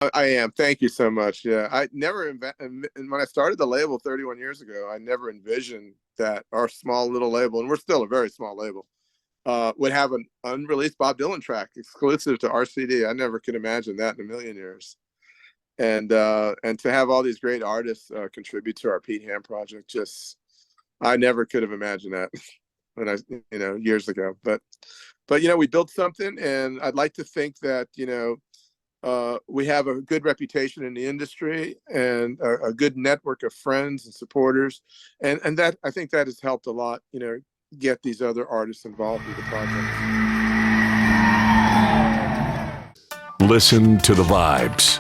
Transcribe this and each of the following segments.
I am. Thank you so much. Yeah, I never when I started the label 31 years ago, I never envisioned that our small little label, and we're still a very small label, would have an unreleased Bob Dylan track exclusive to RCD. I never could imagine that in a million years. And to have all these great artists contribute to our Pete Ham project, just I never could have imagined that when years ago. But we built something, and I'd like to think that we have a good reputation in the industry and a good network of friends and supporters, and that I think that has helped a lot. Get these other artists involved with the project. Listen to the vibes.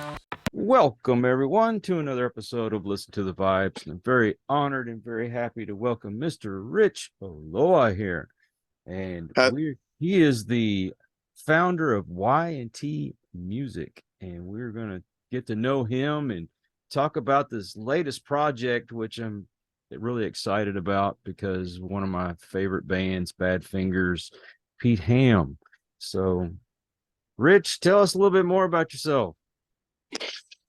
Welcome, everyone, to another episode of Listen to the Vibes. And I'm very honored and very happy to welcome Mr. Rich Oloa here. And he is the founder of Y&T Music. And we're going to get to know him and talk about this latest project, which I'm really excited about because one of my favorite bands, Badfingers, Pete Ham. So, Rich, tell us a little bit more about yourself.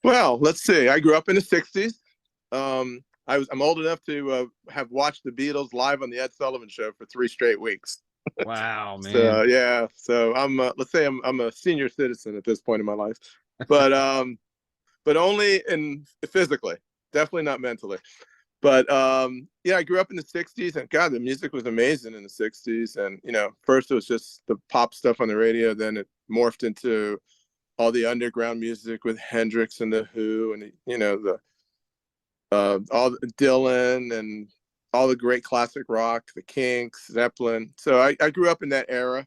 Well, let's see. I grew up in the 60s. I'm old enough to have watched the Beatles live on the Ed Sullivan Show for 3 straight weeks. Wow, man. So yeah. So I'm let's say I'm a senior citizen at this point in my life, but only physically, definitely not mentally. But yeah, I grew up in the 60s, and God, the music was amazing in the 60s. And first it was just the pop stuff on the radio, then it morphed into all the underground music with Hendrix and the Who, and all the Dylan and all the great classic rock, the Kinks, Zeppelin. So I grew up in that era,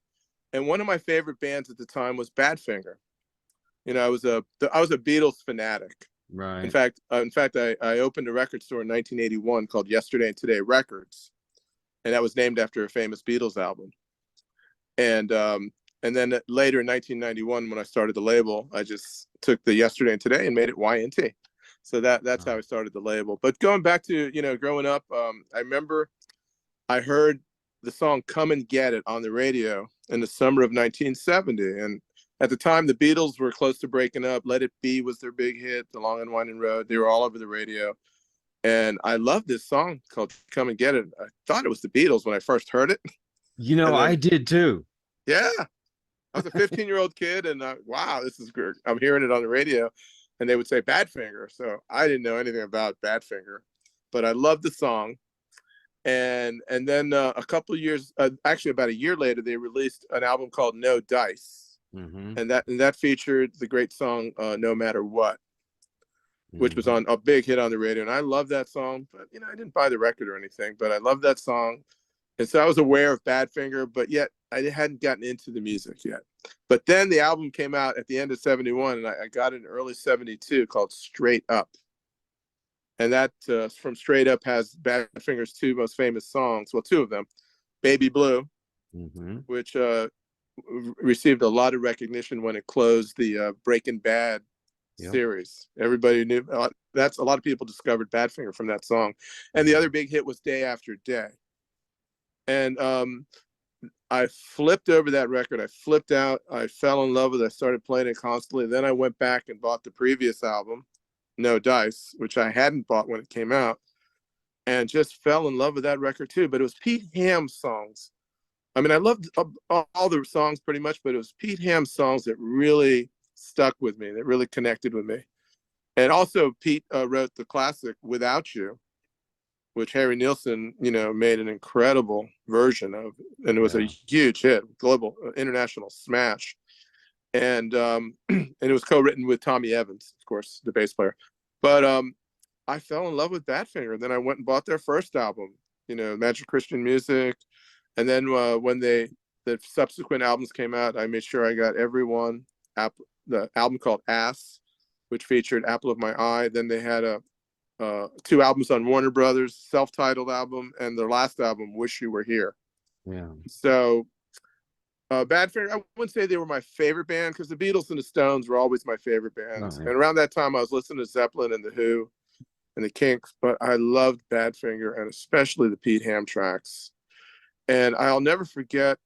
and one of my favorite bands at the time was Badfinger. I was a Beatles fanatic. Right. In fact, I opened a record store in 1981 called Yesterday and Today Records, and that was named after a famous Beatles album. And then later in 1991, when I started the label, I just took the Yesterday and Today and made it Y&T. So that's how I started the label. But going back to, growing up, I remember I heard the song Come and Get It on the radio in the summer of 1970. And at the time, the Beatles were close to breaking up. Let It Be was their big hit, The Long and Winding Road. They were all over the radio. And I loved this song called Come and Get It. I thought it was the Beatles when I first heard it. I did too. Yeah. I was a 15-year-old kid, and wow, this is good. I'm hearing it on the radio, and they would say Badfinger. So I didn't know anything about Badfinger, but I loved the song. And then a couple of years, actually about a year later, they released an album called No Dice, and that featured the great song No Matter What, which was on a big hit on the radio. And I love that song, but I didn't buy the record or anything, but I love that song. And so I was aware of Badfinger, but yet I hadn't gotten into the music yet. But then the album came out at the end of 71, and I got it in early 72 called Straight Up. And that from Straight Up has Badfinger's 2 most famous songs. Well, 2 of them. Baby Blue, which received a lot of recognition when it closed the Breaking Bad series. Everybody knew. That's a lot of people discovered Badfinger from that song. And the other big hit was Day After Day. And I flipped over that record. I flipped out. I fell in love with it. I started playing it constantly. Then I went back and bought the previous album, No Dice, which I hadn't bought when it came out, and just fell in love with that record too. But it was Pete Ham's songs. I mean, I loved all the songs pretty much, but it was Pete Ham's songs that really stuck with me, that really connected with me. And also Pete wrote the classic Without You, which Harry Nilsson, made an incredible version of, and it was a huge hit, global, international smash. And it was co-written with Tommy Evans, of course, the bass player. But I fell in love with Badfinger. Then I went and bought their first album, Magic Christian Music. And then when the subsequent albums came out, I made sure I got every one. The album called Ass, which featured Apple of My Eye. Then they had 2 albums on Warner Brothers, self-titled album, and their last album, Wish You Were Here. Yeah. So Badfinger, I wouldn't say they were my favorite band, because the Beatles and the Stones were always my favorite bands. And around that time, I was listening to Zeppelin and the Who and the Kinks, but I loved Badfinger, and especially the Pete Ham tracks. And I'll never forget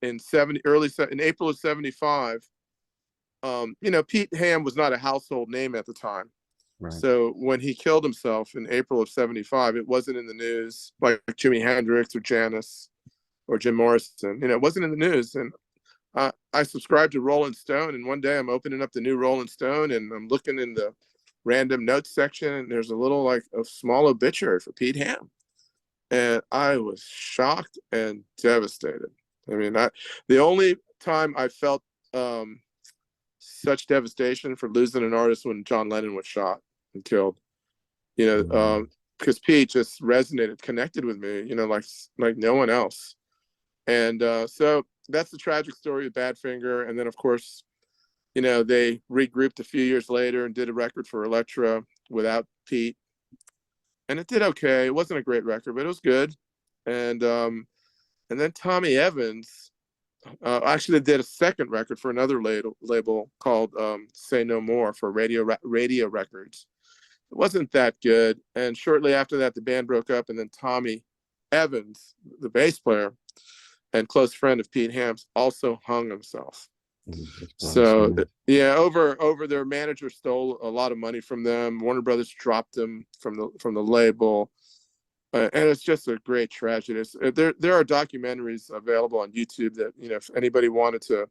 in April of 75, Pete Ham was not a household name at the time. Right. So when he killed himself in April of 75, it wasn't in the news like Jimi Hendrix or Janis or Jim Morrison. It wasn't in the news. And I subscribed to Rolling Stone, and one day I'm opening up the new Rolling Stone and I'm looking in the random notes section, and there's a little like a small obituary for Pete Ham. And I was shocked and devastated. I mean, the only time I felt such devastation for losing an artist when John Lennon was shot and killed, because Pete just resonated, connected with me, like no one else. And so that's the tragic story of Badfinger. And then, of course, they regrouped a few years later and did a record for Elektra without Pete. And it did okay. It wasn't a great record, but it was good. And then Tommy Evans actually did a second record for another label called Say No More for Radio Records. It wasn't that good. And shortly after that, the band broke up. And then Tommy Evans, the bass player and close friend of Pete Ham's, also hung himself. So yeah, over their manager stole a lot of money from them. Warner Brothers dropped them from the label, and it's just a great tragedy. There are documentaries available on YouTube that if anybody wanted to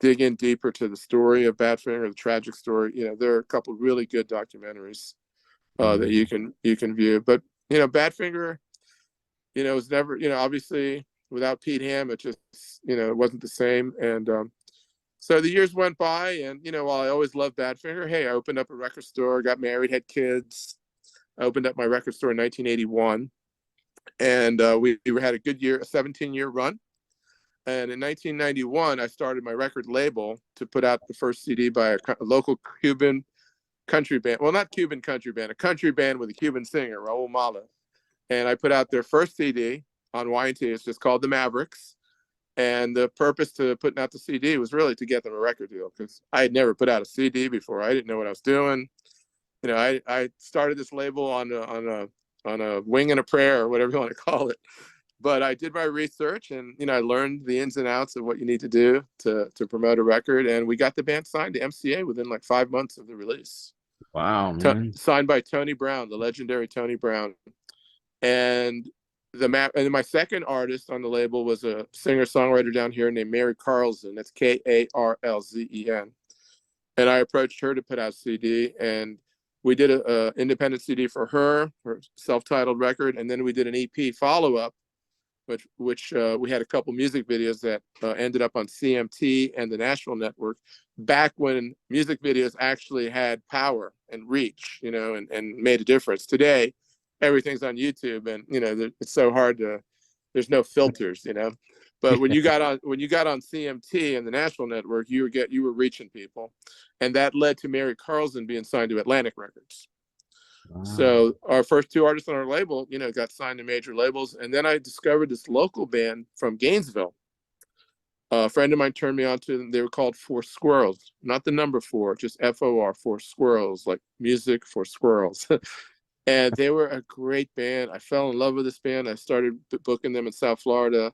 dig in deeper to the story of Badfinger, the tragic story, there are a couple of really good documentaries that you can view. But Badfinger, was never, obviously without Pete Ham, it just it wasn't the same. And so the years went by, and while I always loved Badfinger, hey, I opened up a record store, got married, had kids. I opened up my record store in 1981, and we had a good year, a 17-year run. And in 1991, I started my record label to put out the first CD by a local Cuban country band. Well, not Cuban country band, a country band with a Cuban singer, Raul Mala. And I put out their first CD on Y&T. It's just called The Mavericks. And the purpose to putting out the CD was really to get them a record deal, because I had never put out a CD before. I didn't know what I was doing. I started this label on a wing and a prayer, or whatever you want to call it. But I did my research, and I learned the ins and outs of what you need to do to promote a record. And we got the band signed to MCA within like 5 months of the release. Wow, man. Signed by Tony Brown, the legendary Tony Brown. And my second artist on the label was a singer-songwriter down here named Mary Carlson. That's Karlzen. And I approached her to put out a CD, and we did an independent CD for her self-titled record, and then we did an EP follow-up, which we had a couple music videos that ended up on CMT and the National Network, back when music videos actually had power and reach, and made a difference. Today, everything's on YouTube, and it's so hard there's no filters, but when you got on CMT and the National Network, you were reaching people, and that led to Mary Carlson being signed to Atlantic Records. Wow. So our first two artists on our label, got signed to major labels. And then I discovered this local band from Gainesville. A friend of mine turned me on to them. They were called Four Squirrels, not the number four, just FOR, Four Squirrels, like music for squirrels. And they were a great band. I fell in love with this band. I started booking them in South Florida.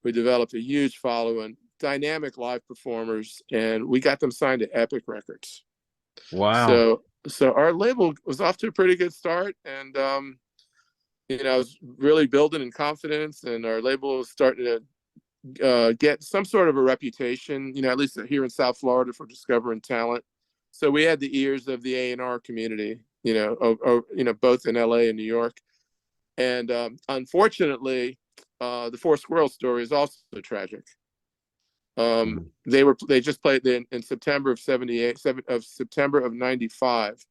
We developed a huge following, dynamic live performers, and we got them signed to Epic Records. Wow. So our label was off to a pretty good start, and I was really building in confidence, and our label was starting to get some sort of a reputation, at least here in South Florida, for discovering talent. So we had the ears of the A&R community, both in LA and New York. And unfortunately, the Four Squirrels story is also tragic. They just played in September of September of 95,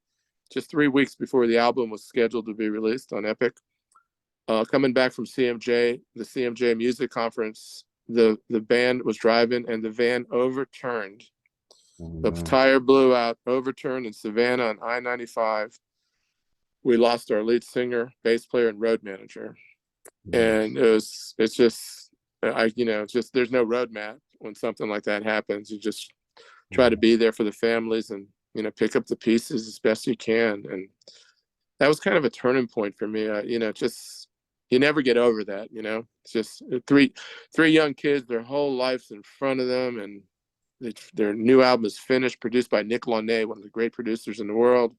just 3 weeks before the album was scheduled to be released on Epic. Coming back from the CMJ Music Conference, the band was driving, and the van overturned. The tire blew out, overturned in Savannah on I-95. We lost our lead singer, bass player, and road manager. And it's just there's no roadmap when something like that happens. You just try to be there for the families, and pick up the pieces as best you can. And that was kind of a turning point for me. You never get over that. It's just three young kids, their whole life's in front of them, and their new album is finished, produced by Nick Launay, one of the great producers in the world.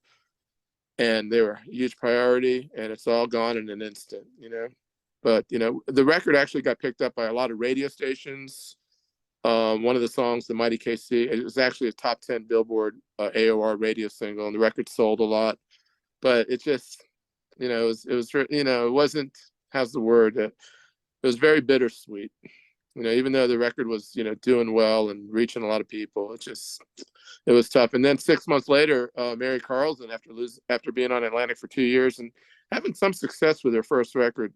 And they were a huge priority, and it's all gone in an instant, But, the record actually got picked up by a lot of radio stations. One of the songs, The Mighty KC, it was actually a top 10 Billboard AOR radio single, and the record sold a lot. But it just, it wasn't, how's the word? It was very bittersweet. Even though the record was, doing well and reaching a lot of people, it was tough. And then 6 months later, Mary Carlson, after being on Atlantic for 2 years and having some success with her first record,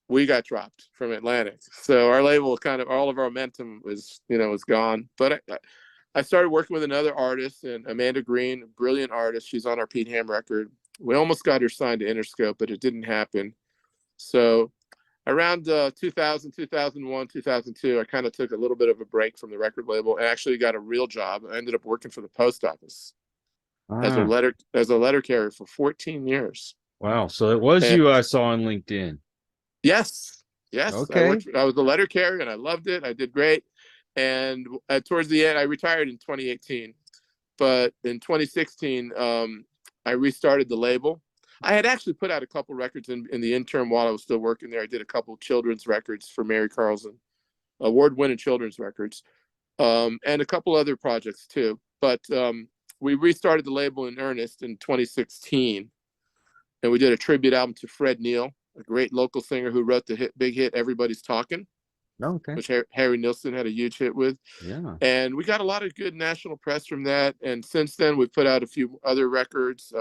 we got dropped from Atlantic. So our label, kind of all of our momentum was gone. But I started working with another artist, and Amanda Green, a brilliant artist. She's on our Pete Ham record. We almost got her signed to Interscope, but it didn't happen. So around 2000, 2001, 2002, I kind of took a little bit of a break from the record label and actually got a real job. I ended up working for the post office as a letter carrier for 14 years. Wow. So it was you I saw on LinkedIn. Yes. Okay. I was a letter carrier and I loved it. I did great. And towards the end, I retired in 2018. But in 2016, I restarted the label. I had actually put out a couple records in the interim while I was still working there. I did a couple children's records for Mary Carlson, award-winning children's records, and a couple other projects too. But we restarted the label in earnest in 2016, and we did a tribute album to Fred Neil, a great local singer who wrote the big hit "Everybody's Talking," which Harry Nilsson had a huge hit with. Yeah. And we got a lot of good national press from that. And since then, we've put out a few other records.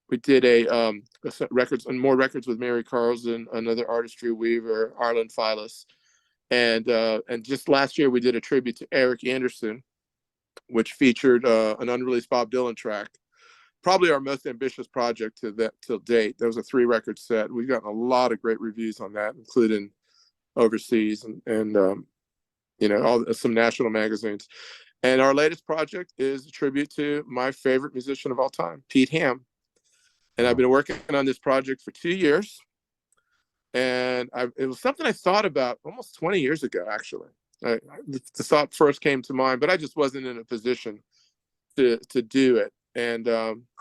We did more records with Mary Carlson, another artist, Drew Weaver, Arlen Filas. And just last year, we did a tribute to Eric Anderson, which featured an unreleased Bob Dylan track. Probably our most ambitious project till date. There was a 3-record set. We've gotten a lot of great reviews on that, including overseas and some national magazines. And our latest project is a tribute to my favorite musician of all time, Pete Ham. And I've been working on this project for 2 years. And it was something I thought about almost 20 years ago, actually. The thought first came to mind, but I just wasn't in a position to do it. And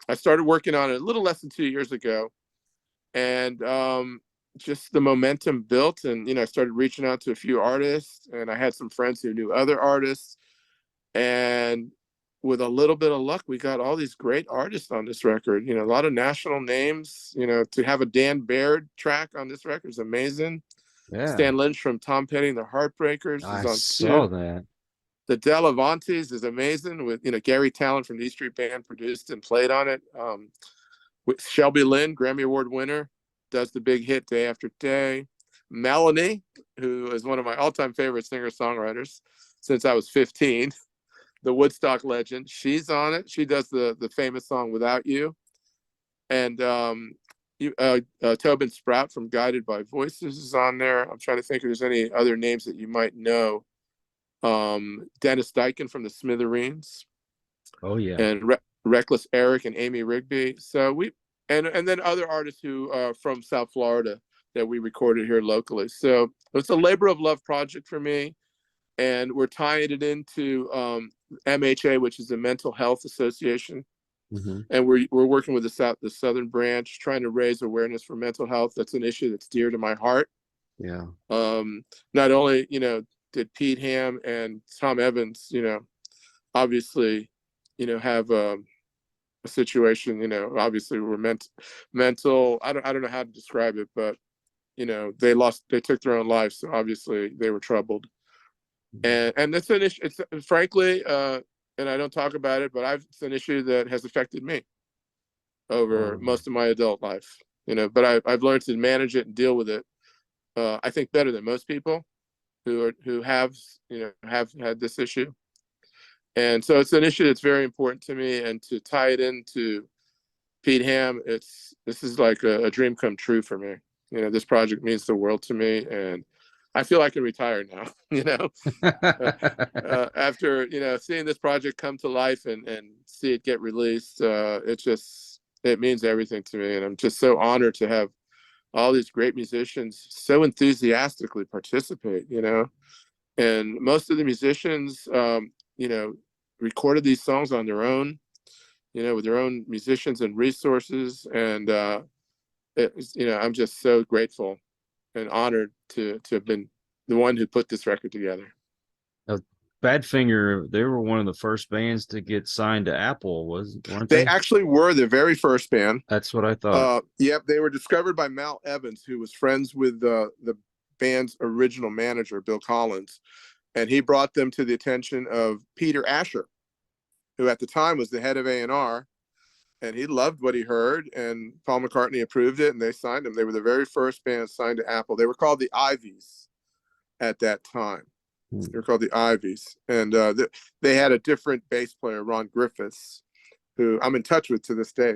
I started working on it a little less than 2 years ago. And just the momentum built. And, I started reaching out to a few artists. And I had some friends who knew other artists. And with a little bit of luck, we got all these great artists on this record, a lot of national names, to have a Dan Baird track on this record is amazing. Yeah. Stan Lynch from Tom Petty and the Heartbreakers is on saw that. The Delavantes is amazing with, Gary Talent from the E Street Band produced and played on it. With Shelby Lynn, Grammy Award winner, does the big hit Day After Day. Melanie, who is one of my all-time favorite singer-songwriters since I was 15. The Woodstock legend, she's on it. She does the famous song Without You. And Tobin Sprout from Guided by Voices is on there. I'm trying to think if there's any other names that you might know. Dennis Dykin from the Smithereens. Oh yeah. And Reckless Eric and Amy Rigby. So and then other artists who are from South Florida that we recorded here locally. So it's a labor of love project for me. And we're tying it into MHA, which is the Mental Health Association. Mm-hmm. And we're working with the Southern branch, trying to raise awareness for mental health. That's an issue that's dear to my heart. Yeah. Not only, did Pete Ham and Tom Evans, obviously, have a situation, obviously we're mental. I don't know how to describe it, but, they took their own lives. So obviously they were troubled. And that's an issue. It's frankly, and I don't talk about it, but it's an issue that has affected me over most of my adult life. But I've learned to manage it and deal with it. I think better than most people who have had this issue. And so it's an issue that's very important to me. And to tie it into Pete Ham, this is like a dream come true for me. This project means the world to me, and I feel I can retire now, after, seeing this project come to life and see it get released. It means everything to me. And I'm just so honored to have all these great musicians so enthusiastically participate, And most of the musicians, you know, recorded these songs on their own, you know, with their own musicians and resources. And, you know, I'm just so grateful and honored to have been the one who put this record together. Now, Badfinger, they were one of the first bands to get signed to Apple, weren't They they? actually were the very first band. That's what I thought. Yep, they were discovered by Mal Evans, who was friends with the band's original manager, Bill Collins, and he brought them to the attention of Peter Asher, who at the time was the head of A&R, and he loved what he heard, and Paul McCartney approved it, and they signed them. They were the very first band signed to Apple. They were called the Ivies at that time. They were called the Ivies, and they had a different bass player, Ron Griffiths, who I'm in touch with to this day.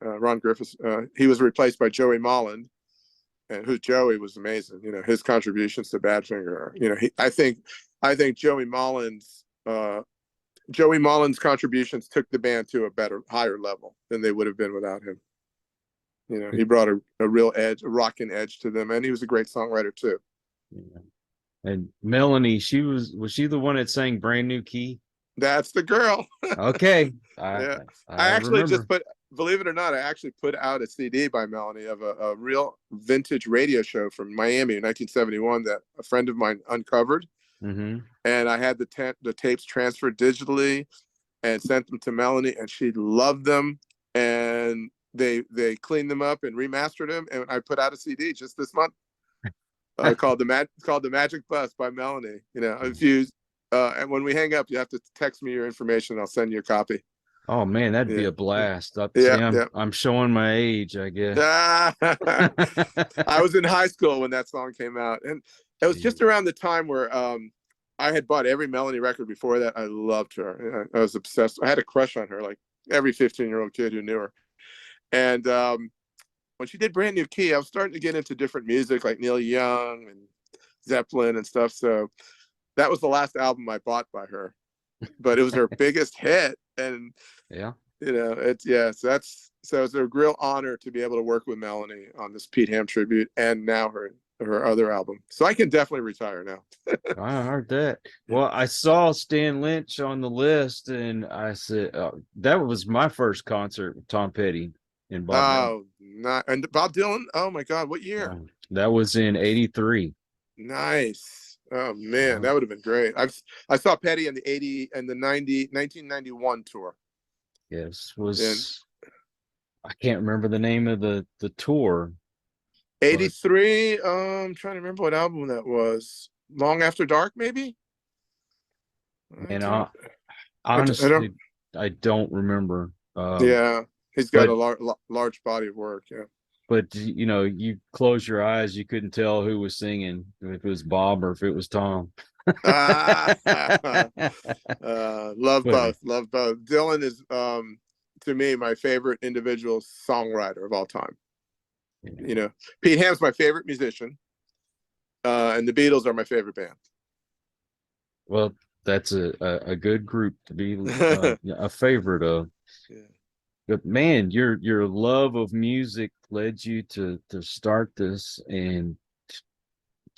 Ron Griffiths, he was replaced by Joey Molland, and Joey was amazing. You know, his contributions to Badfinger. You know, I think Joey Molland's contributions took the band to a higher level than they would have been without him. You know, he brought a real edge, a rocking edge to them, and he was a great songwriter too. Yeah. And Melanie, was she the one that sang Brand New Key? That's the girl. Okay. Yeah. I actually remember. believe it or not, I actually put out a CD by Melanie of a real vintage radio show from Miami in 1971 that a friend of mine uncovered. Mm-hmm. And I had the tapes transferred digitally and sent them to Melanie, and she loved them. And they cleaned them up and remastered them, and I put out a CD just this month called the Magic Bus by Melanie. You know, if you and when we hang up, you have to text me your information. I'll send you a copy. Oh man, that'd be Yeah. a blast. Yeah. I'm showing my age, I guess. I was in high school when that song came out, and it was just around the time where I had bought every Melanie record before that. I loved her. I was obsessed. I had a crush on her, like every 15-year-old kid who knew her. And when she did Brand New Key, I was starting to get into different music like Neil Young and Zeppelin and stuff. So that was the last album I bought by her, but it was her biggest hit. And yeah, you know, so it's a real honor to be able to work with Melanie on this Pete Ham tribute and now her other album. So I can definitely retire now. I heard that. Well, I saw Stan Lynch on the list, and I said that was my first concert with Tom Petty and Bob Dylan. And Bob Dylan. Oh my God, what year? That was in '83. Nice. Oh man, that would have been great. I saw Petty in the 1991 tour. Yes, I can't remember the name of the tour. 83. I'm trying to remember what album that was. Long After Dark, maybe. And honestly, I don't remember. Yeah, he's got a large body of work. Yeah. But you know, you close your eyes, you couldn't tell who was singing, if it was Bob or if it was Tom. Love both. Dylan is to me my favorite individual songwriter of all time. You know, Pete Ham's my favorite musician, and the Beatles are my favorite band. Well, that's a good group to be a favorite of. Yeah. But man, your love of music led you to start this, and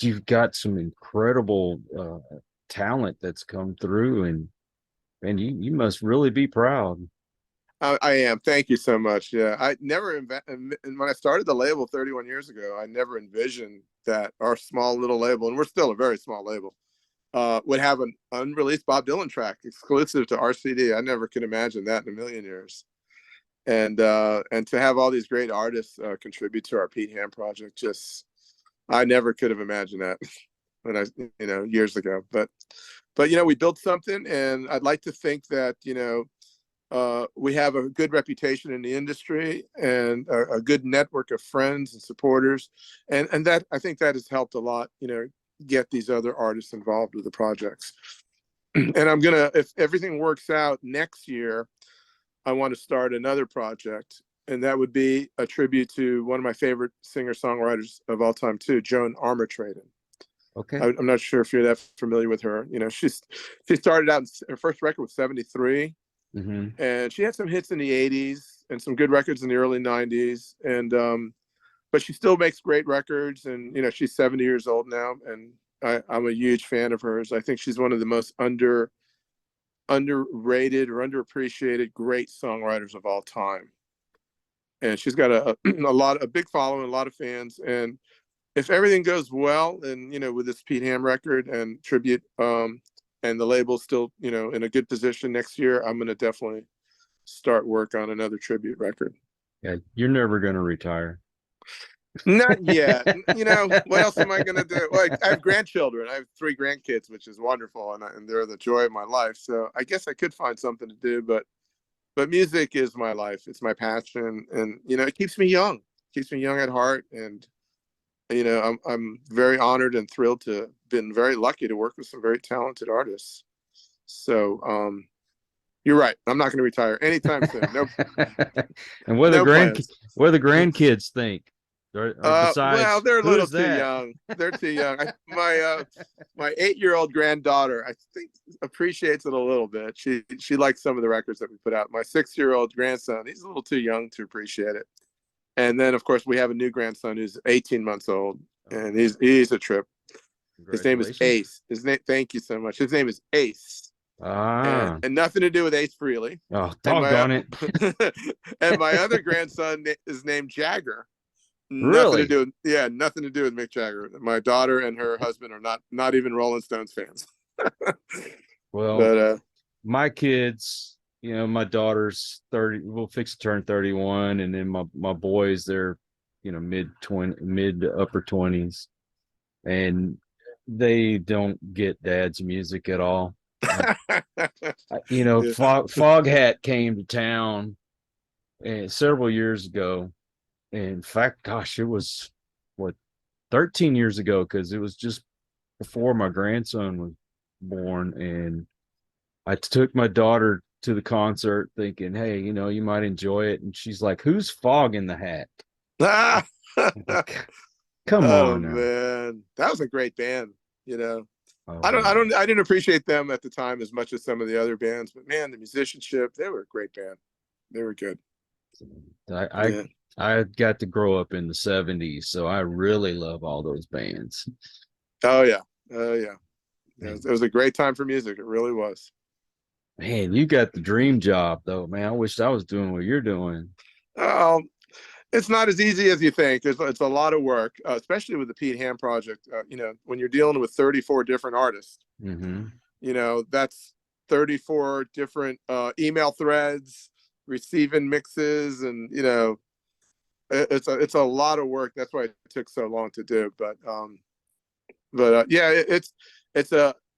you've got some incredible talent that's come through, and you must really be proud. I am. Thank you so much. Yeah, I never when I started the label 31 years ago, I never envisioned that our small little label, and we're still a very small label, would have an unreleased Bob Dylan track exclusive to our CD. I never could imagine that in a million years. And to have all these great artists contribute to our Pete Ham project, I never could have imagined that when years ago. But we built something, and I'd like to think that we have a good reputation in the industry and a good network of friends and supporters, and that I think that has helped a lot. Get these other artists involved with the projects. And I'm gonna, if everything works out next year, I want to start another project, and that would be a tribute to one of my favorite singer-songwriters of all time too, Joan Armatrading. Okay. I'm not sure if you're that familiar with her. She started out, her first record was 73, and she had some hits in the 80s and some good records in the early 90s. And but she still makes great records, and she's 70 years old now, and I'm a huge fan of hers. I think she's one of the most underrated or underappreciated great songwriters of all time. And she's got a big following, a lot of fans. And if everything goes well, and with this Pete Ham record and tribute, and the label's still in a good position next year, I'm gonna definitely start work on another tribute record. Yeah, you're never gonna retire. Not yet. What else am I gonna do? Like, I have grandchildren. I have 3 grandkids, which is wonderful, and they're the joy of my life. So I guess I could find something to do, but music is my life. It's my passion, and it keeps me young. Keeps me young at heart, and I'm very honored and thrilled to been very lucky to work with some very talented artists. So you're right. I'm not going to retire anytime soon. Nope. And what no what the grandkids think? Or besides, well, they're a little too that? young. They're too young. My 8-year-old granddaughter, I think, appreciates it a little bit. She likes some of the records that we put out. My 6-year-old grandson, he's a little too young to appreciate it. And then, of course, we have a new grandson who's 18 months old, and he's a trip. His name is Ace. Thank you so much. His name is Ace. And nothing to do with Ace Frehley. Oh, doggone it. And my other grandson is named Jagger. Really? Nothing to do with Mick Jagger. My daughter and her husband are not even Rolling Stones fans. Well, but my kids, my daughter's 30, we'll fix to turn 31, and then my boys, they're mid to upper 20s, and they don't get dad's music at all. Foghat came to town several years ago. In fact, gosh, it was 13 years ago, because it was just before my grandson was born, and I took my daughter to the concert thinking, hey, you might enjoy it, and she's like, who's Fog in the Hat? Come on, man, that was a great band. I didn't appreciate them at the time as much as some of the other bands, but man, the musicianship, they were a great band. They were good. I got to grow up in the 70s, so I really love all those bands. Oh yeah. It was a great time for music. It really was. Man, you got the dream job, though, man. I wish I was doing what you're doing. It's not as easy as you think. It's a lot of work, especially with the Pete Ham project. When you're dealing with 34 different artists, that's 34 different email threads, receiving mixes, and it's a lot of work. That's why it took so long to do. But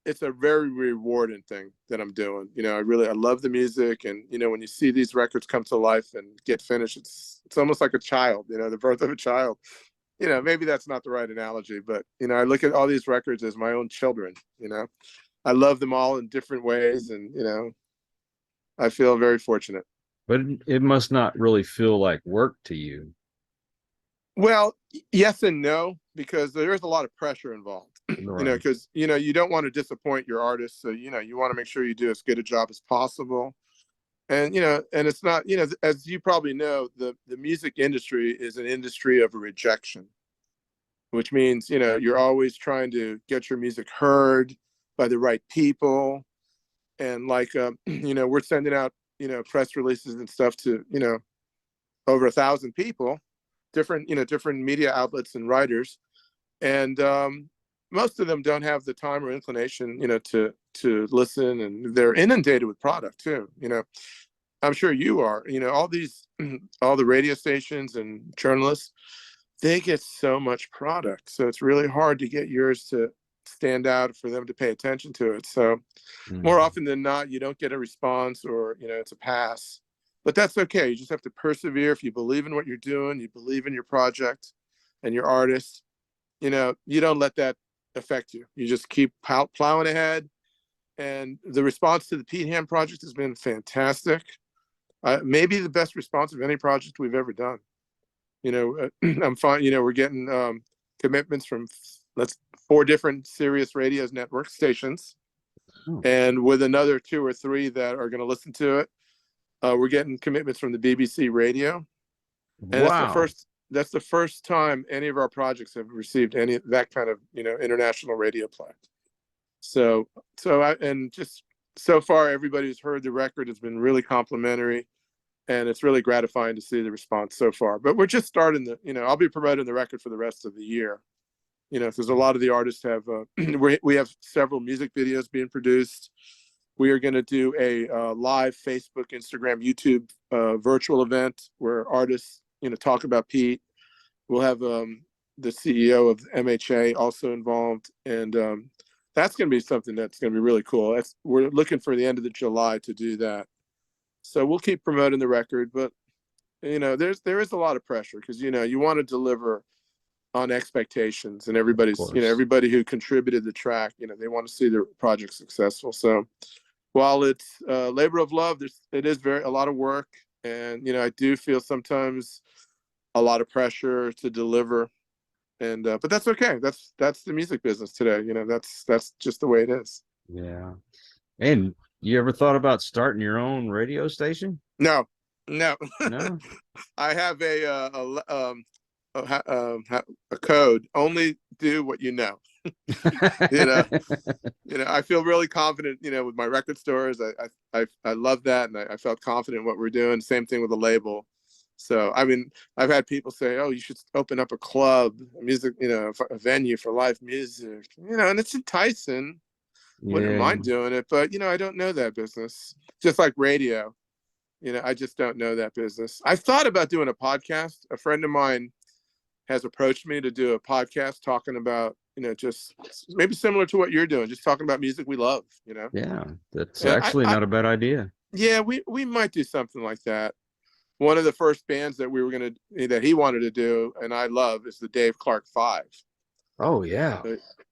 it's a very rewarding thing that I'm doing. I love the music, and when you see these records come to life and get finished, it's almost like a child. The birth of a child. Maybe that's not the right analogy, but I look at all these records as my own children. I love them all in different ways, and I feel very fortunate. But it must not really feel like work to you. Well, yes and no, because there's a lot of pressure involved. Right. Because you don't want to disappoint your artists, so you want to make sure you do as good a job as possible. And and it's not, as you probably know, the music industry is an industry of rejection, which means you're always trying to get your music heard by the right people. And like we're sending out press releases and stuff to over 1,000 people, different media outlets and writers, and most of them don't have the time or inclination to listen, and they're inundated with product too. I'm sure you are. All the radio stations and journalists, they get so much product, so it's really hard to get yours to stand out, for them to pay attention to it. So more often than not, you don't get a response, or it's a pass. But that's okay. You just have to persevere. If you believe in what you're doing, you believe in your project and your artist, you don't let that affect you. You just keep plowing ahead. And the response to the Pete Ham project has been fantastic. Maybe the best response of any project we've ever done. I'm fine. We're getting commitments from 4 different Sirius radio network stations, and with another 2 or 3 that are going to listen to it. We're getting commitments from the BBC radio, and that's the first time any of our projects have received any that kind of, international radio play. So just so far, everybody who's heard the record has been really complimentary, and it's really gratifying to see the response so far. But we're just starting I'll be promoting the record for the rest of the year. Because a lot of the artists have, we have several music videos being produced. We are going to do a live Facebook, Instagram, YouTube virtual event where artists, talk about Pete. We'll have the CEO of MHA also involved, and that's going to be something that's going to be really cool. We're looking for the end of July to do that. So we'll keep promoting the record, but there is a lot of pressure because you want to deliver on expectations, and everybody who contributed the track, they want to see their project successful. So while it's labor of love, it is a lot of work, and I do feel sometimes a lot of pressure to deliver, and but that's okay. That's the music business today. That's just the way it is. Yeah. And you ever thought about starting your own radio station? No. I have a code: only do what you know. I feel really confident, with my record stores. I love that, and I felt confident in what we're doing. Same thing with the label. So I mean, I've had people say, "Oh, you should open up a club, music, a venue for live music," and it's enticing. Wouldn't mind doing it, but I don't know that business. Just like radio, I just don't know that business. I thought about doing a podcast. A friend of mine has approached me to do a podcast talking about, just maybe similar to what you're doing, just talking about music we love, Yeah, that's actually not a bad idea. Yeah, we might do something like that. One of the first bands that that he wanted to do, and I love, is the Dave Clark Five. Oh yeah.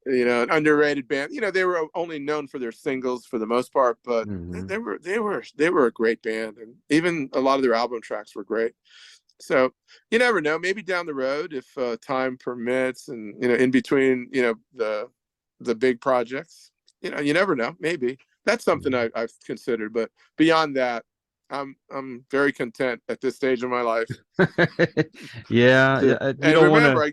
An underrated band. They were only known for their singles for the most part, but they were a great band, and even a lot of their album tracks were great. So you never know, maybe down the road, if time permits, and in between the big projects, you never know, maybe that's something I've considered. But beyond that, I'm very content at this stage of my life. Yeah. And remember,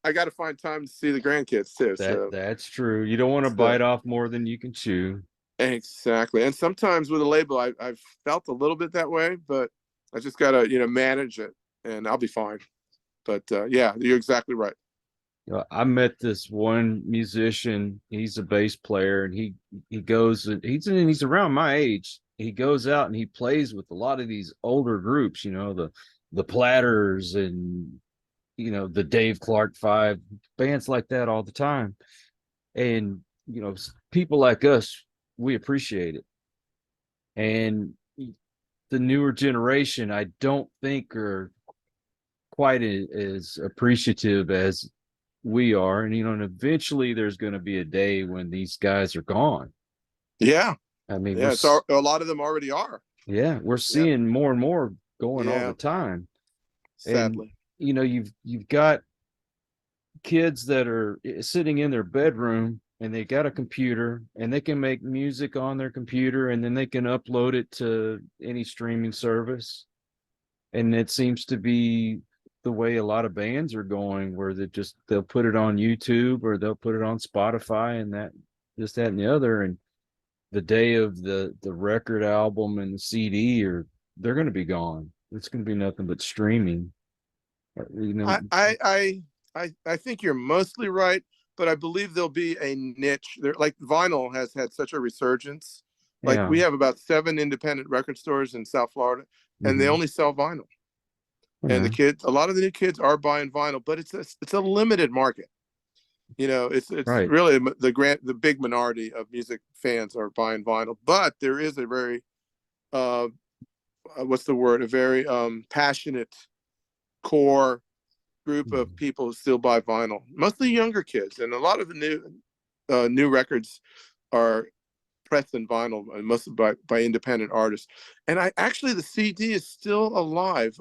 I got to find time to see the grandkids too. That's true. You don't want to bite off more than you can chew. Exactly. And sometimes with a label, I've felt a little bit that way, but I just got to manage it, and I'll be fine. But yeah, you're exactly right. I met this one musician. He's a bass player, and he goes, he's around my age. He goes out and he plays with a lot of these older groups, the Platters and the Dave Clark Five, bands like that all the time. And people like us, we appreciate it. And the newer generation, I don't think, are quite as appreciative as we are. And and eventually there's going to be a day when these guys are gone. Yeah. I mean, yeah, a lot of them already are. Yeah, we're seeing more and more going all the time. Sadly. And you've got kids that are sitting in their bedroom, and they got a computer, and they can make music on their computer, and then they can upload it to any streaming service. And it seems to be the way a lot of bands are going, where they'll put it on YouTube, or they'll put it on Spotify, and that and the other. And the day of the record album and the CD, they're going to be gone. It's going to be nothing but streaming. I think you're mostly right, but I believe there'll be a niche there. Like vinyl has had such a resurgence. Like we have about 7 independent record stores in South Florida, and they only sell vinyl. And a lot of the new kids are buying vinyl, but it's a limited market. It's right. Really the big minority of music fans are buying vinyl, but there is a very a very passionate core group of people who still buy vinyl, mostly younger kids, and a lot of the new records are pressed in vinyl, mostly by independent artists. And the CD is still alive.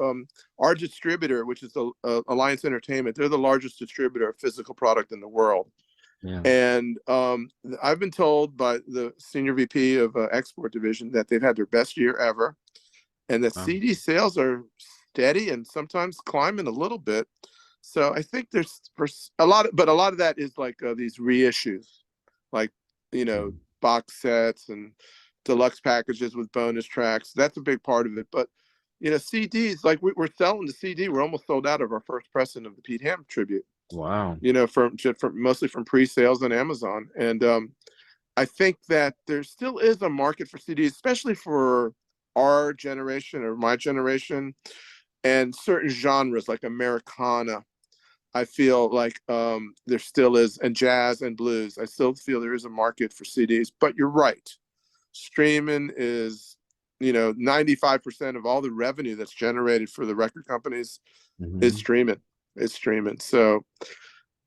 Our distributor, which is the Alliance Entertainment, they're the largest distributor of physical product in the world. Yeah. And I've been told by the senior VP of export division that they've had their best year ever, and that CD sales are steady and sometimes climbing a little bit. So I think there's for a lot of that is like these reissues, like, box sets and deluxe packages with bonus tracks. That's a big part of it. But CDs, like we're selling the CD. We're almost sold out of our first pressing of the Pete Ham tribute. Wow. From mostly from pre-sales on Amazon. And I think that there still is a market for CDs, especially for our generation or my generation, and certain genres like Americana. I feel like there still is, and jazz and blues. I still feel there is a market for CDs. But you're right. Streaming is, 95% of all the revenue that's generated for the record companies is streaming. It's streaming. So,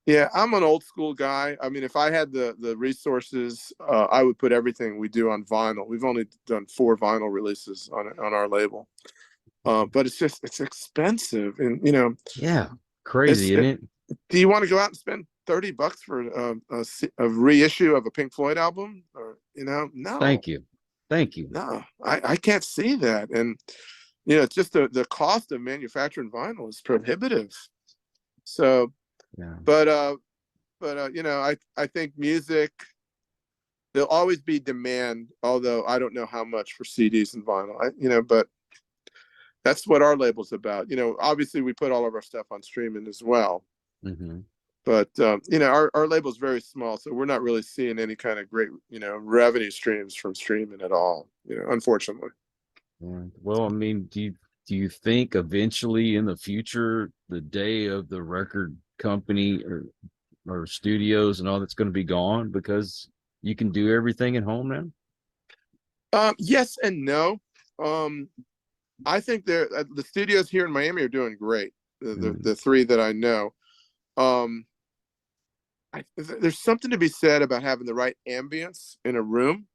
yeah, I'm an old school guy. I mean, if I had the resources, I would put everything we do on vinyl. We've only done 4 vinyl releases on our label. But it's expensive, and Yeah, crazy, isn't it? do you want to go out and spend $30 for a reissue of a Pink Floyd album? Or no. Thank you. No, I can't see that. And it's just the cost of manufacturing vinyl is prohibitive. So, Yeah. but I think music, there'll always be demand, although I don't know how much for CDs and vinyl. But that's what our label's about. Obviously we put all of our stuff on streaming as well. But our label's very small, so we're not really seeing any kind of great revenue streams from streaming at all. Unfortunately. Well, I mean, do you think eventually in the future the day of the record company or studios and all that's going to be gone because you can do everything at home now? Yes and no. I think the studios here in Miami are doing great. The 3 that I know. There's something to be said about having the right ambience in a room,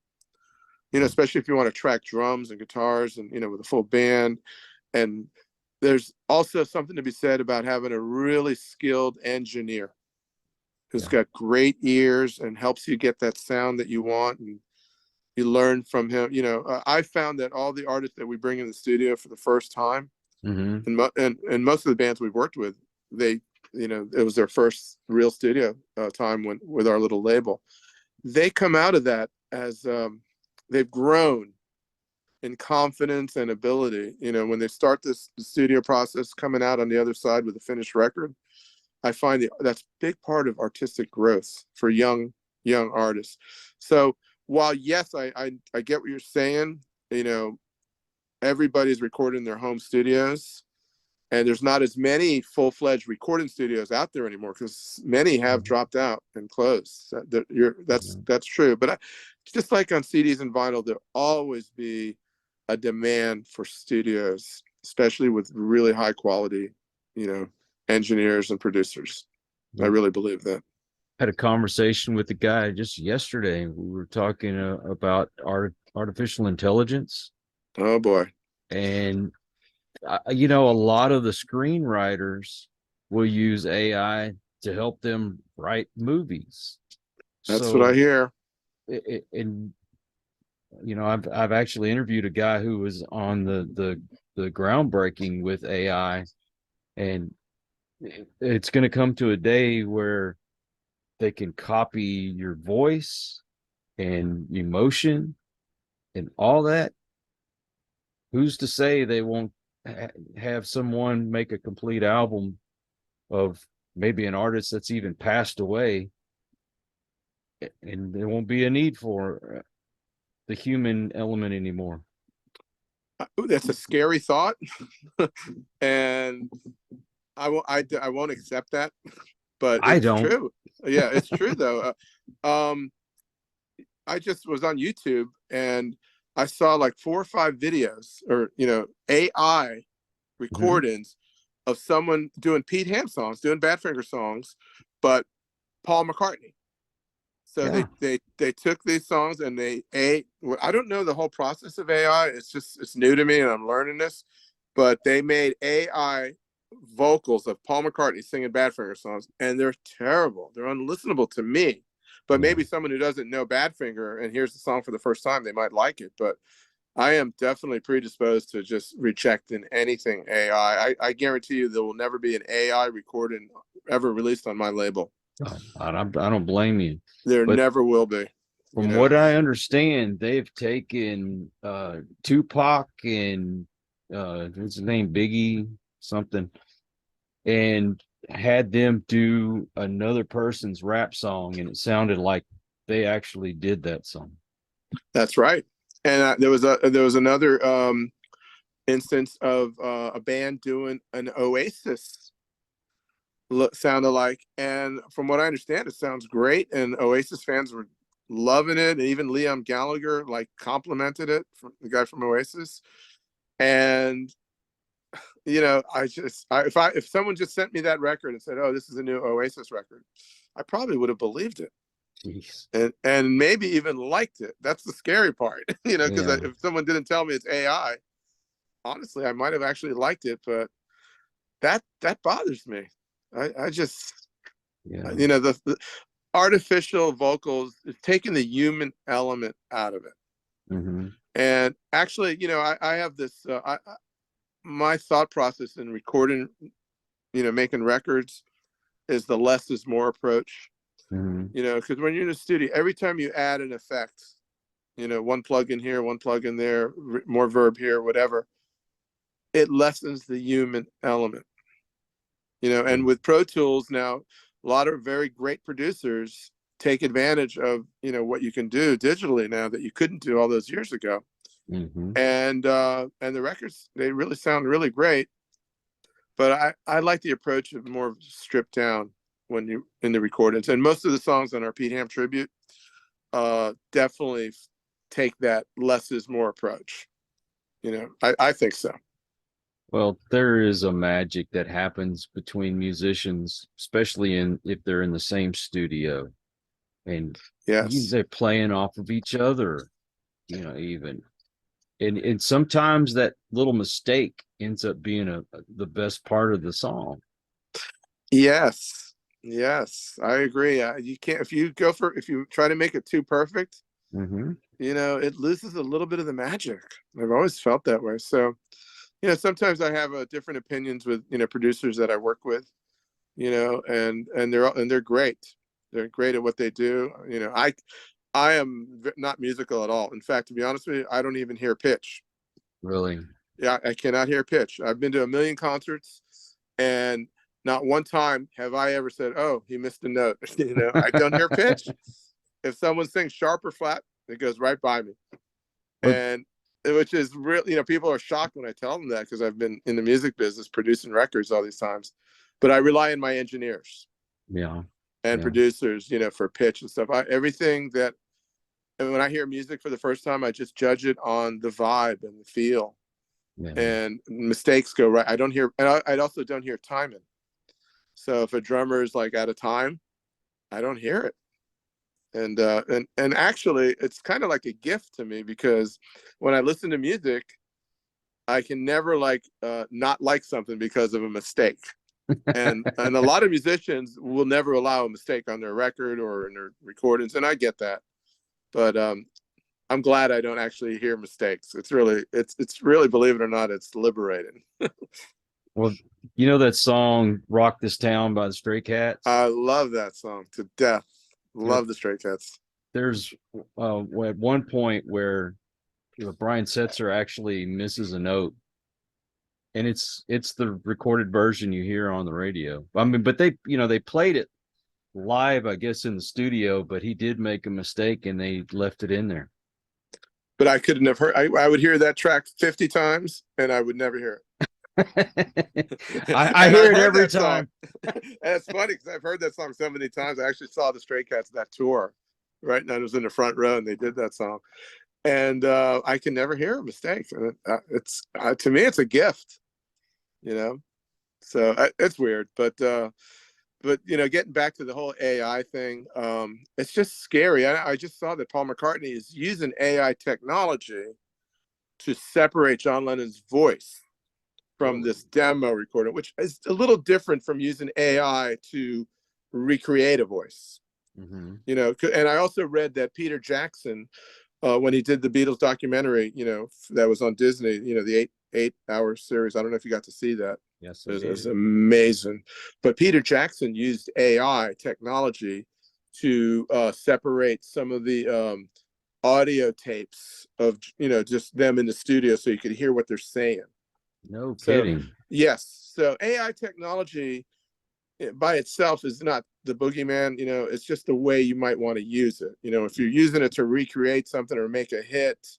especially if you want to track drums and guitars and, with a full band. And there's also something to be said about having a really skilled engineer who's got great ears and helps you get that sound that you want. And you learn from him. I found that all the artists that we bring in the studio for the first time, and most of the bands we've worked with, it was their first real studio time with our little label. They come out of that as they've grown in confidence and ability. When they start the studio process, coming out on the other side with a finished record, I find that's a big part of artistic growth for young artists. So while yes, I get what you're saying, everybody's recording in their home studios. And there's not as many full-fledged recording studios out there anymore because many have dropped out and closed. That's true. But just like on CDs and vinyl, there'll always be a demand for studios, especially with really high quality, engineers and producers. I really believe that. Had a conversation with the guy just yesterday. We were talking about artificial intelligence. Oh boy. And a lot of the screenwriters will use AI to help them write movies. That's what I hear. And I've actually interviewed a guy who was on the groundbreaking with AI, and it's going to come to a day where they can copy your voice and emotion and all that. Who's to say they won't have someone make a complete album of maybe an artist that's even passed away, and there won't be a need for the human element anymore? That's a scary thought. And I won't accept that, but it's true. Yeah, it's true though. I just was on YouTube and I saw like 4 or 5 videos or AI recordings of someone doing Pete Ham songs, doing Badfinger songs, but Paul McCartney. So they took these songs and I don't know the whole process of AI. It's new to me and I'm learning this, but they made AI vocals of Paul McCartney singing Badfinger songs, and they're terrible. They're unlistenable to me. But maybe someone who doesn't know Badfinger and hears the song for the first time, they might like it. But I am definitely predisposed to just rejecting anything AI. I guarantee you there will never be an AI recording ever released on my label. Oh, I don't blame you. There But never will be. from what I understand, they've taken Tupac and what's his name, Biggie something, and had them do another person's rap song, and it sounded like they actually did that song. That's right. And there was another instance of a band doing an Oasis sound alike, and from what I understand, it sounds great, and Oasis fans were loving it, and even Liam Gallagher like complimented it, from the guy from Oasis. And if someone just sent me that record and said, "Oh, this is a new Oasis record," I probably would have believed it. Jeez. And maybe even liked it. That's the scary part, because Yeah. if someone didn't tell me it's AI, honestly, I might have actually liked it, but that bothers me. I just, Yeah. the artificial vocals is taking the human element out of it. Mm-hmm. And actually, I have this, my thought process in recording, making records is the less is more approach. Mm-hmm. Because when you're in a studio, every time you add an effect, one plug in here, one plug in there, more verb here, whatever, it lessens the human element. And with Pro Tools now, a lot of very great producers take advantage of, what you can do digitally now that you couldn't do all those years ago. Mm-hmm. And the records, they really sound really great. But I like the approach of more stripped down when you in the recordings. And most of the songs on our Pete Ham tribute definitely take that less is more approach. I think so. Well, there is a magic that happens between musicians, especially if they're in the same studio, and Yes. they're playing off of each other, even. And sometimes that little mistake ends up being the best part of the song. Yes. Yes, I agree. You can't if you try to make it too perfect, Mm-hmm. it loses a little bit of the magic. I've always felt that way. So, sometimes I have different opinions with producers that I work with, and they're great. They're great at what they do. I am not musical at all. In fact, to be honest with you, I don't even hear pitch. Really? Yeah, I cannot hear pitch. I've been to a million concerts, and not one time have I ever said, "Oh, he missed a note." I don't hear pitch. If someone sings sharp or flat, it goes right by me. But And which is really, people are shocked when I tell them that, because I've been in the music business producing records all these times. But I rely on my engineers yeah, and yeah. producers, for pitch and stuff. Everything that, and when I hear music for the first time, I just judge it on the vibe and the feel. Yeah. And mistakes go right. I don't hear, and I also don't hear timing. So if a drummer is like out of time, I don't hear it. And actually, it's kind of like a gift to me, because when I listen to music, I can never not like something because of a mistake. And a lot of musicians will never allow a mistake on their record or in their recordings, and I get that. But I'm glad I don't actually hear mistakes. It's really, believe it or not, it's liberating. Well, that song "Rock This Town" by the Stray Cats? I love that song to death. Love the Stray Cats. There's at one point where Brian Setzer actually misses a note, and it's the recorded version you hear on the radio. I mean, but they played it live, I guess, in the studio, but he did make a mistake and they left it in there. But I couldn't have heard. I would hear that track 50 times and I would never hear it. I hear it every time. And it's funny because I've heard that song so many times. I actually saw the Stray Cats that tour, right? And I was in the front row and they did that song. And I can never hear a mistake. It's to me, it's a gift, So it's weird, but getting back to the whole AI thing, it's just scary. I just saw that Paul McCartney is using AI technology to separate John Lennon's voice from this demo recording, which is a little different from using AI to recreate a voice. Mm-hmm. And I also read that Peter Jackson when he did the Beatles documentary, that was on Disney, the 8-hour series. I don't know if you got to see that. Yes, It was amazing. But Peter Jackson used AI technology to separate some of the audio tapes of just them in the studio, so you could hear what they're saying. No So kidding. yes, so AI technology by itself is not the boogeyman. It's just the way you might want to use it. If you're using it to recreate something or make a hit,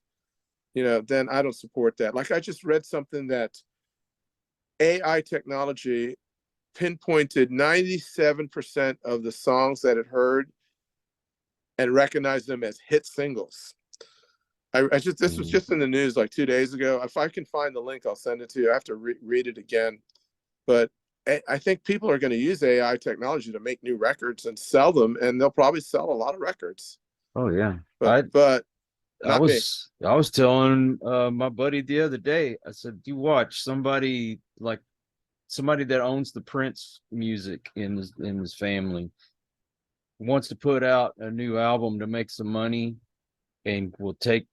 then I don't support that. Like, I just read something that AI technology pinpointed 97% of the songs that it heard and recognized them as hit singles. This was just in the news like 2 days ago. If I can find the link, I'll send it to you. I have to read it again. But I think people are going to use AI technology to make new records and sell them, and they'll probably sell a lot of records. Oh yeah. But I not me. was telling my buddy the other day, I said, you watch somebody that owns the Prince music in his family wants to put out a new album to make some money, and will take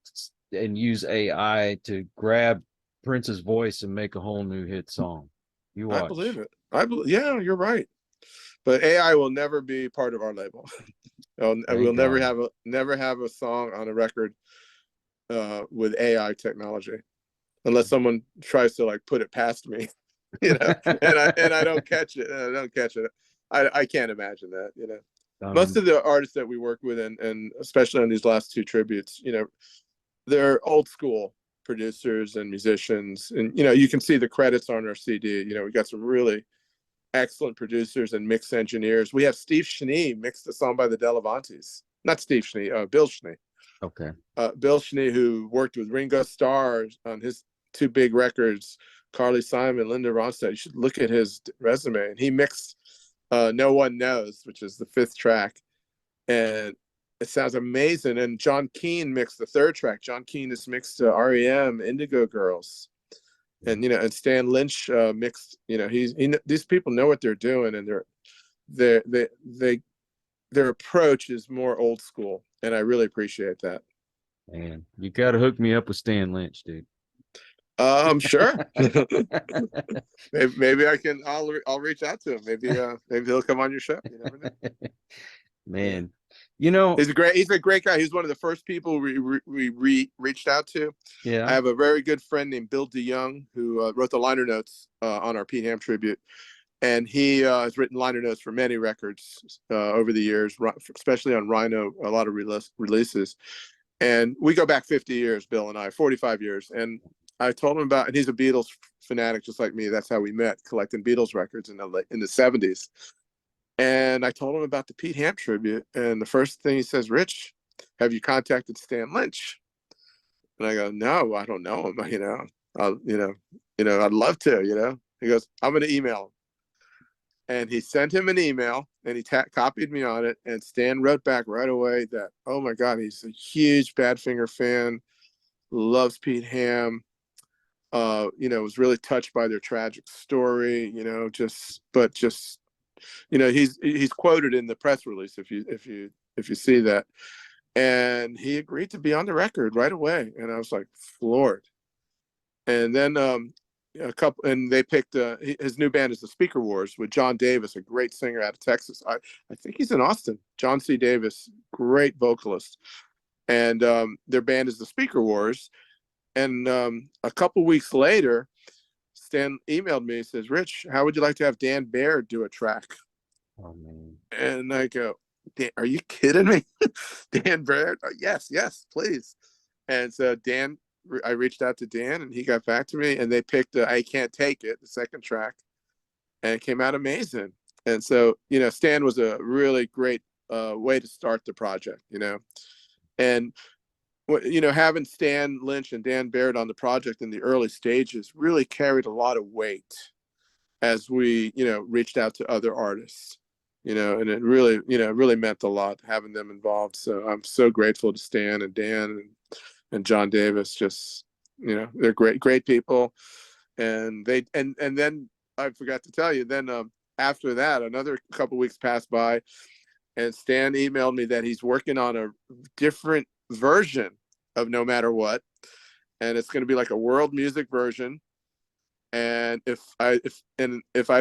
and use AI to grab Prince's voice and make a whole new hit song. You watch. I believe it. Yeah, you're right. But AI will never be part of our label. We'll never have a song on a record with AI technology, unless someone tries to put it past me, and I don't catch it. I can't imagine that. Most of the artists that we work with, and especially on these last two tributes, they're old school producers and musicians, and you can see the credits on our CD. We got some really excellent producers and mix engineers. We have Steve Schnee mixed the song by the Delavantes. Not Steve Schnee, Bill Schnee. Okay. Bill Schnee, who worked with Ringo Starr on his two big records, Carly Simon, Linda Ronstadt. You should look at his resume. And he mixed No One Knows, which is the 5th track. And it sounds amazing. And John Keane mixed the 3rd track. John Keane has mixed REM, Indigo Girls. And and Stan Lynch mixed. These people know what they're doing, and their approach is more old school, and I really appreciate that. Man, you got to hook me up with Stan Lynch, dude. I'm sure. maybe I can. I'll reach out to him. Maybe he'll come on your show. You never know. Man, he's a great guy. He's one of the first people we reached out to. Yeah. I have a very good friend named Bill DeYoung who wrote the liner notes on our Pete Ham tribute, and he has written liner notes for many records over the years, especially on Rhino, a lot of releases. And we go back 50 years, Bill and I, 45 years. And I told him and he's a Beatles fanatic just like me. That's how we met, collecting Beatles records in the 70s. And I told him about the Pete Ham tribute, and the first thing he says, "Rich, have you contacted Stan Lynch?" And I go, "No, I don't know him. I'd love to. He goes, "I'm going to email him." And he sent him an email, and he copied me on it. And Stan wrote back right away that, "Oh my God, he's a huge Badfinger fan, loves Pete Ham. Was really touched by their tragic story. He's quoted in the press release if you see that." And he agreed to be on the record right away, and I was like floored. And then they picked his new band is the Speaker Wars with John Davis, a great singer out of Texas. I think he's in Austin. John C. Davis, great vocalist, and their band is the Speaker Wars. And a couple weeks later, Stan emailed me and says, "Rich, how would you like to have Dan Baird do a track?" Oh man. And I go, "Are you kidding me?" Dan Baird? "Oh, yes, please." And so I reached out to Dan, and he got back to me, and they picked I Can't Take It, the 2nd track, and it came out amazing. And so, Stan was a really great way to start the project, and having Stan Lynch and Dan Baird on the project in the early stages really carried a lot of weight as we, reached out to other artists, and it really, really meant a lot having them involved. So I'm so grateful to Stan and Dan and John Davis. Just, they're great people. And then I forgot to tell you, then after that, another couple weeks passed by, and Stan emailed me that he's working on a different version of No Matter What, and it's going to be like a world music version. And if I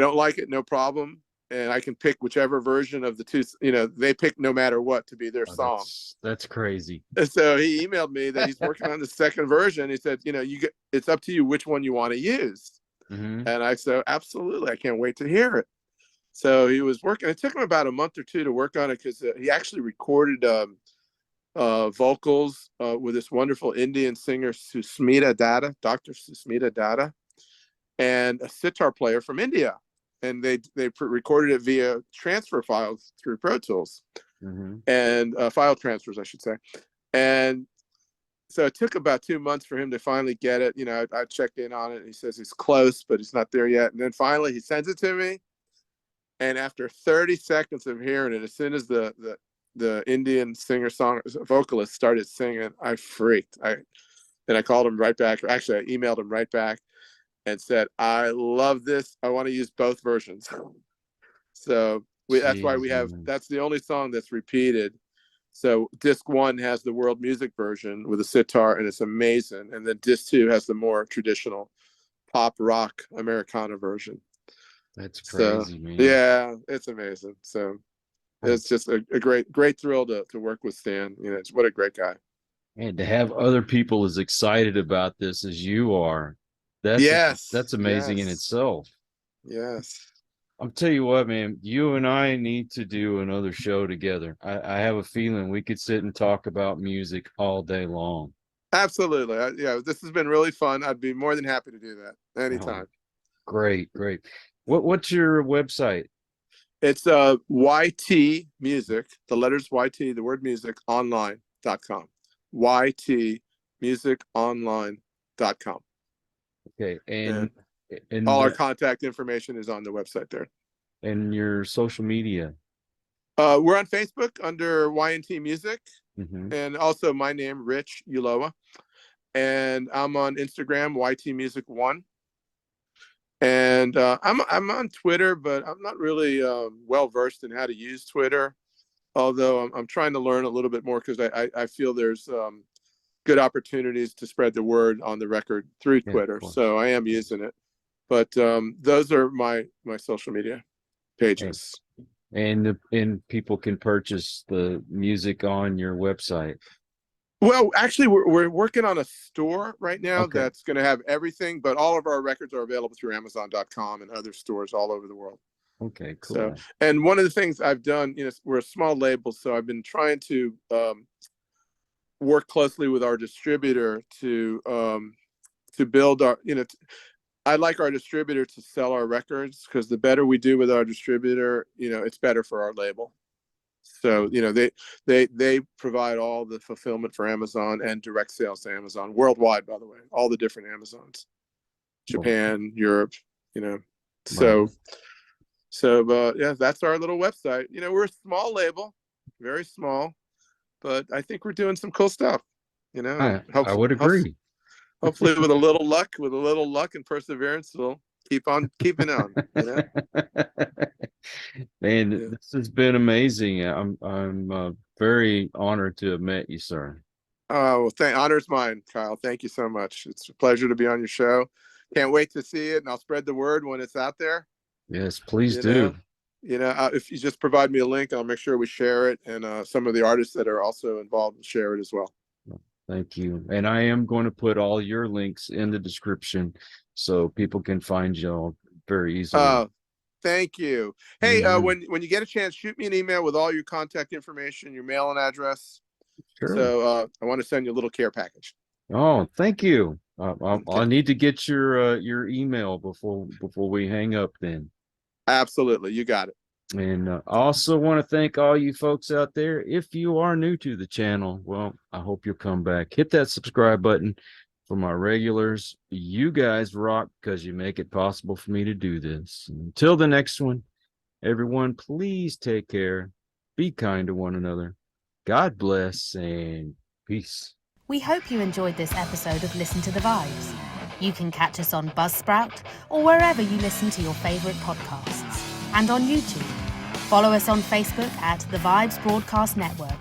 don't like it, no problem. And I can pick whichever version of the two, they pick No Matter What to be their song. That's crazy. And so he emailed me that he's working on the second version. He said, it's up to you which one you want to use. Mm-hmm. And I said, absolutely. I can't wait to hear it. So he was working. It took him about a month or two to work on it because he actually recorded vocals with this wonderful Indian singer, Dr. Susmita Datta, and a sitar player from India. And they recorded it via transfer files through Pro Tools, and file transfers, I should say. And so it took about 2 months for him to finally get it. I checked in on it, and he says he's close, but he's not there yet. And then finally he sends it to me. And after 30 seconds of hearing it, as soon as the Indian vocalist started singing, I freaked. I called him right back. Actually, I emailed him right back and said, I love this. I want to use both versions. So that's why that's the only song that's repeated. So disc 1 has the world music version with a sitar, and it's amazing. And then disc 2 has the more traditional pop rock Americana version. That's crazy, man. Yeah, it's amazing. So it's just a great thrill to work with Stan. What a great guy. And to have other people as excited about this as you are, that's amazing in itself. Yes. I'll tell you what, man, you and I need to do another show together. I have a feeling we could sit and talk about music all day long. Absolutely. This has been really fun. I'd be more than happy to do that anytime. Oh, great. What's your website? It's YT Music, the letters YT, the word music, online.com. YTmusiconline.com. Okay. And all our contact information is on the website there. And your social media? We're on Facebook under YNT Music, and also my name, Rich Uloa. And I'm on Instagram, YT Music 1. And I'm on Twitter, but I'm not really well versed in how to use Twitter. Although I'm trying to learn a little bit more because I feel there's good opportunities to spread the word on the record through Twitter. So I am using it. But those are my social media pages. And people can purchase the music on your website. Well, actually, we're working on a store right now that's going to have everything, but all of our records are available through Amazon.com and other stores all over the world. Okay, cool. So, and one of the things I've done, we're a small label, so I've been trying to work closely with our distributor to build our, I'd like our distributor to sell our records, because the better we do with our distributor, it's better for our label. So, they provide all the fulfillment for Amazon and direct sales to Amazon worldwide, by the way, all the different Amazons, Japan, Europe, so that's our little website. We're a small label, very small, but I think we're doing some cool stuff, I would agree. Hopefully with a little luck and perseverance, we'll keep on keeping on. Man, this has been amazing. I'm very honored to have met you, sir. Oh, honor's mine, Kyle. Thank you so much. It's a pleasure to be on your show. Can't wait to see it, and I'll spread the word when it's out there. Yes, please do. If you just provide me a link, I'll make sure we share it, and some of the artists that are also involved will share it as well. Thank you. And I am going to put all your links in the description so people can find you all very easily. Thank you. Hey, when you get a chance, shoot me an email with all your contact information, your mailing address. Sure. So I want to send you a little care package. Oh, thank you. I need to get your email before we hang up then. Absolutely. You got it. And I also want to thank all you folks out there. If you are new to the channel, well, I hope you'll come back. Hit that subscribe button. For my regulars, you guys rock, because you make it possible for me to do this. Until the next one, everyone, please take care. Be kind to one another. God bless and peace. We hope you enjoyed this episode of Listen to the Vibes. You can catch us on Buzzsprout or wherever you listen to your favorite podcasts, and on YouTube. Follow us on Facebook at The Vibes Broadcast Network